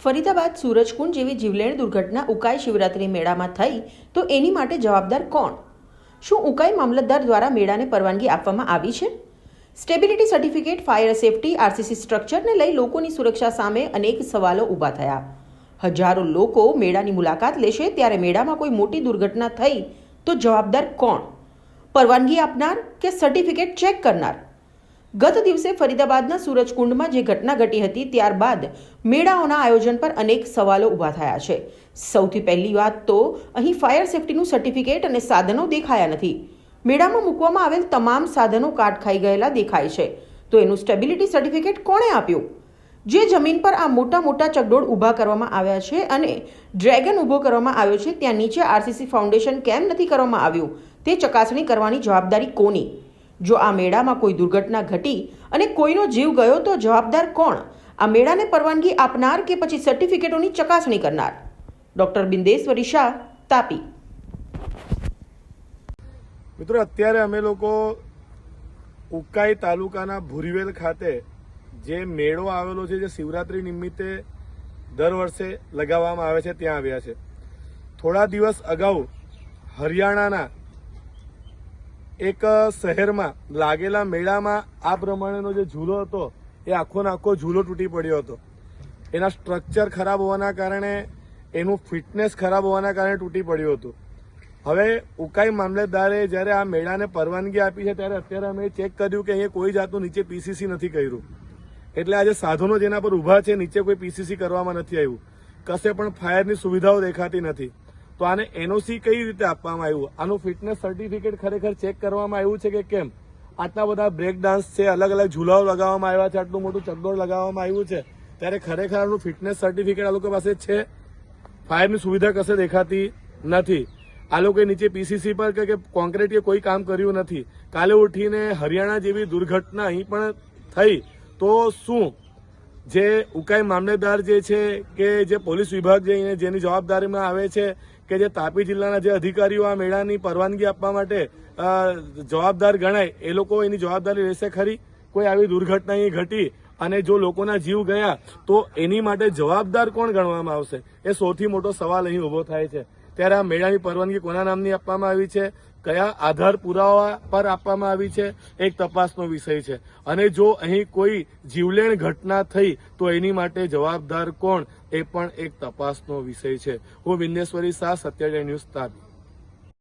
ફરીદાબાદ સૂરજકુંડ જેવી જીવલેણ દુર્ઘટના ઉકાઈ શિવરાત્રી મેળામાં થઈ તો એની માટે જવાબદાર કોણ? શું ઉકાઈ મામલતદાર દ્વારા મેળાને પરવાનગી આપવામાં આવી છે? Stability certificate, fire safety, RCC સ્ટ્રક્ચરને લઈ લોકોની સુરક્ષા સામે અનેક સવાલો ઊભા થયા. હજારો લોકો મેળાની મુલાકાત લેશે ત્યારે મેળામાં કોઈ મોટી દુર્ઘટના થઈ તો જવાબદાર કોણ? પરવાનગી આપનાર કે સર્ટિફિકેટ ચેક કરનાર? ગત દિવસે ફરીદાબાદના સૂરજકુંડમાં જે ઘટના ઘટી હતી ત્યારબાદ મેળાઓના આયોજન પર અનેક સવાલો ઊભા થયા છે. સૌથી પહેલી વાત તો અહીં ફાયર સેફટીનું સર્ટિફિકેટ અને સાધનો દેખાયા નથી. મેળામાં મૂકવામાં આવેલ તમામ સાધનો કાટ ખાઈ ગયેલા દેખાય છે, તો એનું સ્ટેબિલિટી સર્ટિફિકેટ કોણે આપ્યું? જે જમીન પર આ મોટા મોટા ચકડોળ ઊભા કરવામાં આવ્યા છે અને ડ્રેગન ઊભો કરવામાં આવ્યો છે ત્યાં નીચે આરસીસી ફાઉન્ડેશન કેમ નથી કરવામાં આવ્યું તે ચકાસણી કરવાની જવાબદારી કોની? જો આ મેળામાં કોઈ દુર્ઘટના ઘટી અને કોઈનો જીવ ગયો તો જવાબદાર કોણ? આ મેળાને પરવાનગી આપનાર કે પછી સર્ટિફિકેટોની ચકાસણી કરનાર? ડોક્ટર બિંદેશ્વરી શાહ, તાપી. મિત્રો, અત્યારે અમે લોકો ઉકાઈ તાલુકાના ભુરીવેલ ખાતે જે મેળો આવેલો છે, જે શિવરાત્રી નિમિત્તે દર વર્ષે લગાવવામાં આવે છે, ત્યાં આવ્યા છે. થોડા દિવસ અગાઉ હરિયાણાના એક શહેરમાં લાગેલા મેળામાં આ પ્રમાણેનો જે ઝૂલો હતો એ આખો ઝૂલો તૂટી પડ્યો હતો. એના સ્ટ્રક્ચર ખરાબ હોવાના કારણે, એનું ફિટનેસ ખરાબ હોવાના કારણે તૂટી પડ્યું હતું. હવે ઉકાઈ મામલતદારે જ્યારે આ મેળાને પરવાનગી આપી છે ત્યારે અત્યારે અમે ચેક કર્યું કે અહીંયા કોઈ જાતનું નીચે પીસીસી નથી કર્યું. એટલે આજે સાધનો જેના પર ઊભા છે નીચે કોઈ પીસીસી કરવામાં નથી આવ્યું. કશે પણ ફાયરની સુવિધાઓ દેખાતી નથી. તો આને એનઓસી કઈ રીતે આપવામાં આવ્યું? આનું ફિટનેસ સર્ટિફિકેટ ખરેખર ચેક કરવામાં આવ્યું છે કે કેમ? આટલા બધા બ્રેક ડાન્સ છે, અલગ અલગ ઝૂલાઓ લગાવવામાં આવ્યા છે, આટલું મોટું ચકડોળ લગાવવામાં આવ્યું છે, ત્યારે ખરેખર આનું ફિટનેસ સર્ટિફિકેટ આ લોકો પાસે છે? ફાયરની સુવિધા કશે દેખાતી નથી. આ લોકોએ નીચે પીસીસી પર કે કોન્ક્રીટ કે કોઈ કામ કર્યું નથી. કાલે ઉઠીને હરિયાણા જેવી દુર્ઘટના અહીં પણ થઈ તો શું જે ઉકાઈ મામલતદાર જે છે કે જે પોલીસ વિભાગ જેની જવાબદારીમાં આવે છે કે જે તાપી જિલ્લાના જે અધિકારીઓ આ મેળાની પરવાનગી આપવા માટે જવાબદાર ગણાય, એ લોકો એની જવાબદારી લેશે ખરી? કોઈ આવી દુર્ઘટના અહીં ઘટી અને જો લોકોના જીવ ગયા તો એની માટે જવાબદાર કોણ ગણવામાં આવશે? એ સૌથી મોટો સવાલ અહીં ઉભો થાય છે. ત્યારે આ મેળાની પરવાનગી કોના નામની આપવામાં આવી છે, કયા આધાર પુરાવા પર આપવામાં આવી છે, એક તપાસનો વિષય છે. અને જો અહીં કોઈ જીવલેણ ઘટના થઈ તો એની માટે જવાબદાર કોણ, એ પણ એક તપાસનો વિષય છે. હું બિંદેશ્વરી શાહ, સત્યજય ન્યૂઝ, તાપી.